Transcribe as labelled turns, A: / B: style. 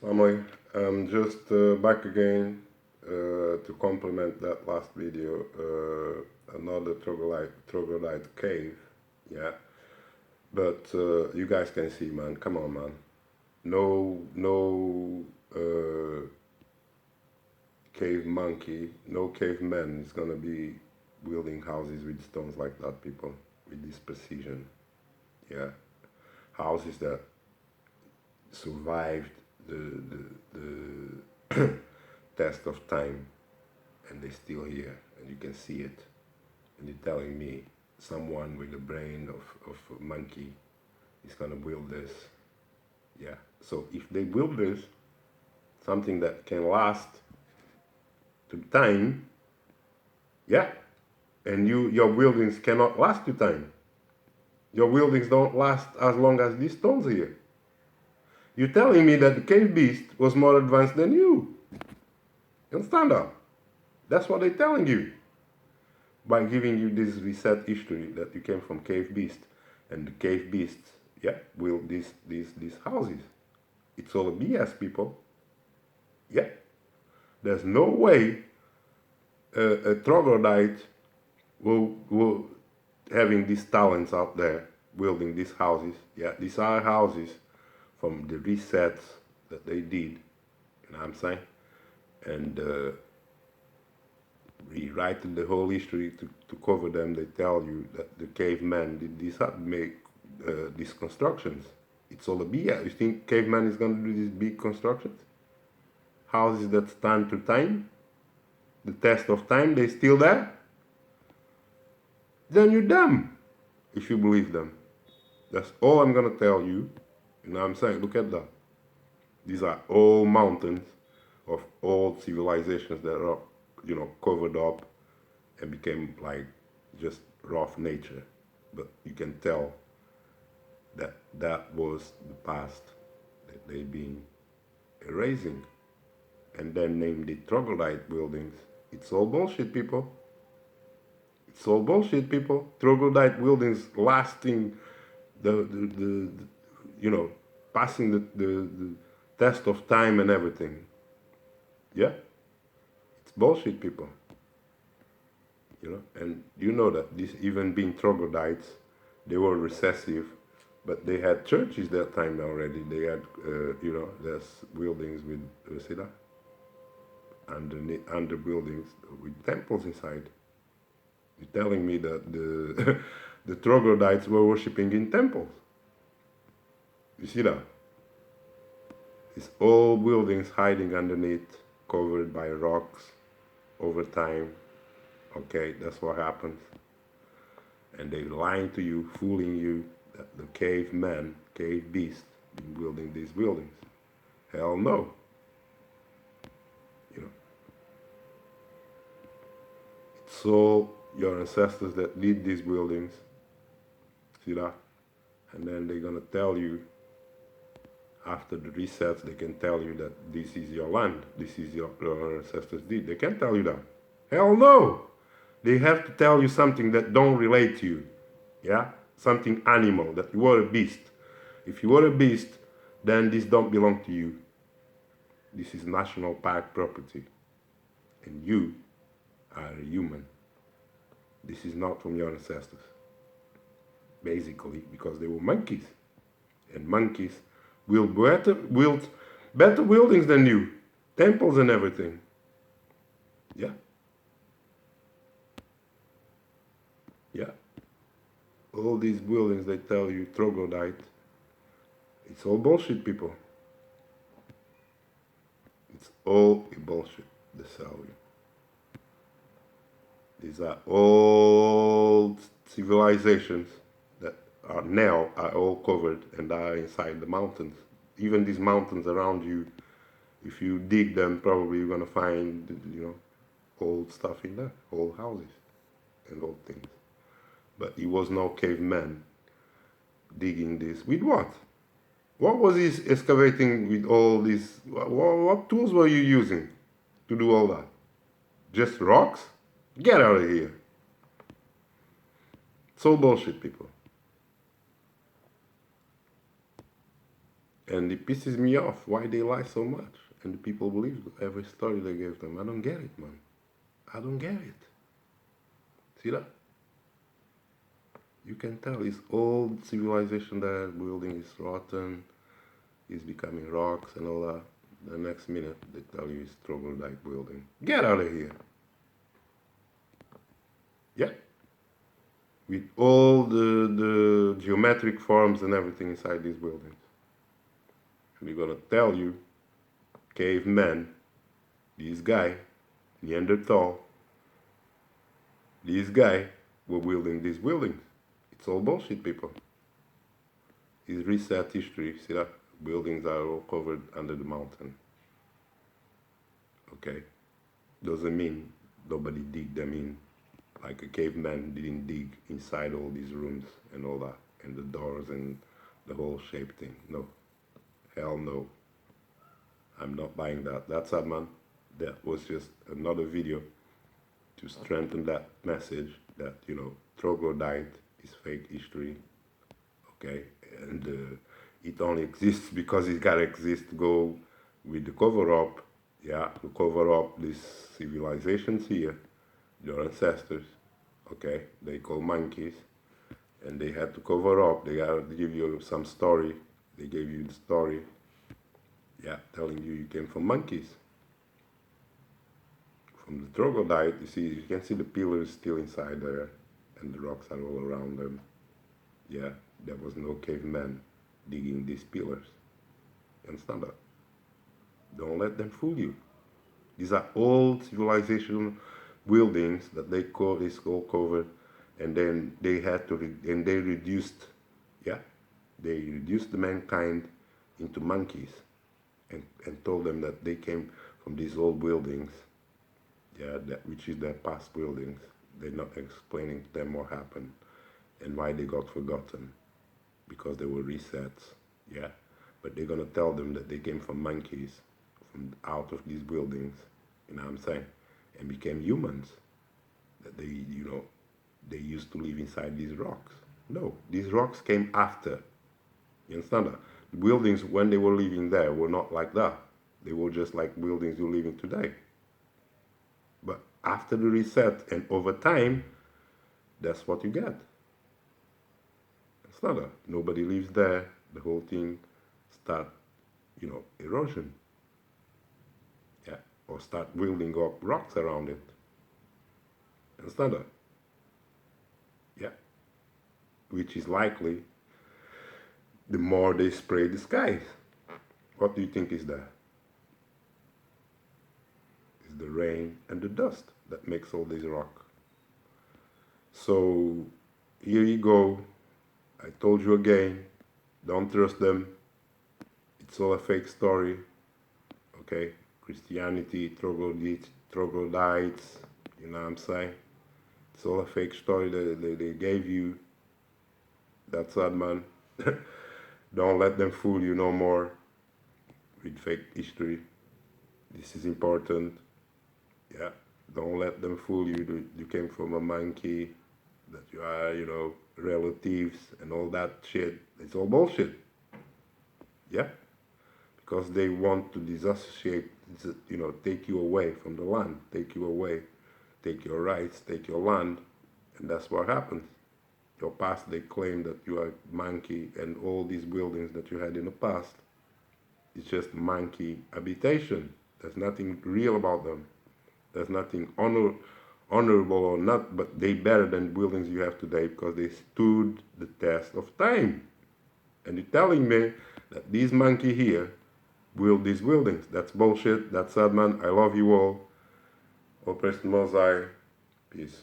A: Family, I'm just back again to complement that last video. Another troglodyte cave, yeah. But you guys can see, man. Come on, man. No cave monkey, no caveman is gonna be building houses with stones like that, people, with this precision, yeah. Houses that survived the test of time, and they're still here, and you can see it. And you're telling me someone with the brain of a monkey is gonna build this? Yeah. So if they build this, something that can last to time, yeah, and your buildings cannot last to time. Your buildings don't last as long as these stones here. You're telling me that the cave beast was more advanced than you. You understand that? That's what they're telling you by giving you this reset history that you came from cave beast, and the cave beast, yeah, built these houses. It's all a BS, people. Yeah, there's no way a troglodyte will having these talents out there building these houses. Yeah, these are houses from the resets that they did. You know what I'm saying? And rewriting the whole history to cover them, they tell you that the caveman did this make these constructions. It's all a BS. You think caveman is going to do these big constructions? Houses that stand to time, the test of time, they still there? Then you're dumb if you believe them. That's all I'm going to tell you. You know what I'm saying? Look at that. These are all mountains of old civilizations that are, covered up and became like just rough nature. But you can tell that that was the past that they've been erasing, and then named it troglodyte buildings. It's all bullshit, people. It's all bullshit, people. Troglodyte buildings lasting the passing the test of time and everything. Yeah, it's bullshit, people. And you know that this, even being troglodytes, they were recessive, but they had churches that time already. They had, there's buildings with, see that? Under buildings with temples inside. You're telling me that the the troglodytes were worshipping in temples. You see that? It's all buildings hiding underneath, covered by rocks over time. Okay, that's what happens. And they're lying to you, fooling you that the caveman, cave beast, been building these buildings. Hell no. It's all your ancestors that did these buildings. See that? And then they're gonna tell you, after the resets, they can tell you that this is your land, this is your ancestors did. They can't tell you that. Hell no. They have to tell you something that don't relate to you. Yeah? Something animal, that you are a beast. If you are a beast, then this don't belong to you. This is national park property. And you are a human. This is not from your ancestors. Basically, because they were monkeys. And monkeys build better buildings than you. Temples and everything. Yeah. Yeah. All these buildings, they tell you troglodyte. It's all bullshit, people. It's all bullshit, they sell you. These are old civilizations that are now all covered and are inside the mountains. Even these mountains around you, if you dig them, probably you're gonna find, old stuff in there, old houses and old things. But he was no caveman digging this. With what? What was he excavating with all these? What tools were you using to do all that? Just rocks? Get out of here. It's all bullshit, people. And it pisses me off why they lie so much. And the people believe every story they gave them. I don't get it, man. I don't get it. See that? You can tell it's old civilization, that building is rotten, is becoming rocks and all that. The next minute they tell you it's Troglodyte building. Get out of here. Yeah. With all the geometric forms and everything inside these buildings. And they're gonna tell you, cavemen, this guy, Neanderthal, this guy were building these buildings. It's all bullshit, people. It's reset history. See that? Buildings are all covered under the mountain. Okay? Doesn't mean nobody dig them in. Like a caveman didn't dig inside all these rooms and all that, and the doors and the whole shape thing. No. Hell no. I'm not buying that. That's sad, man. That was just another video to strengthen that message that, you know, Troglodyte is fake history. Okay? And it only exists because it gotta exist to go with the cover-up. Yeah, to cover up these civilizations here, your ancestors. Okay, they call monkeys, and they had to cover up. They gotta give you some story. They gave you the story, yeah, telling you came from monkeys. From the Troglodyte, you can see the pillars still inside there, and the rocks are all around them. Yeah, there was no caveman digging these pillars. You understand that? Don't let them fool you. These are old civilization buildings that they call this all covered, and then they had to and they reduced, yeah, they reduced the mankind into monkeys, and told them that they came from these old buildings, yeah, which is their past buildings. They're not explaining to them what happened and why they got forgotten, because they were resets, yeah. But they're gonna tell them that they came from monkeys, from out of these buildings, you know what I'm saying, and became humans. That they, you know, they used to live inside these rocks. No, these rocks came after. You understand that? The buildings, when they were living there, were not like that. They were just like buildings you're living today. But after the reset and over time, that's what you get. It's not that. Nobody lives there. The whole thing start, you know, erosion. Yeah, or start building up rocks around it. Understand that? Yeah. Which is likely the more they spray the skies. What do you think is that? It's the rain and the dust that makes all this rock. So here you go. I told you again, don't trust them. It's all a fake story. Okay? Christianity, troglodytes, you know what I'm saying? It's all a fake story that they gave you. That's sad, man. Don't let them fool you no more with fake history. This is important. Yeah. Don't let them fool you that you came from a monkey, that you are, you know, relatives and all that shit. It's all bullshit. Yeah. Because they want to disassociate, you know, take you away from the land, take you away, take your rights, take your land, and that's what happens. Your past, they claim that you are monkey, and all these buildings that you had in the past, it's just monkey habitation. There's nothing real about them. There's nothing honorable or not, but they better than buildings you have today because they stood the test of time. And you're telling me that these monkey here build these buildings. That's bullshit. That's sad, man. I love you all. All praise to the Most High. Peace.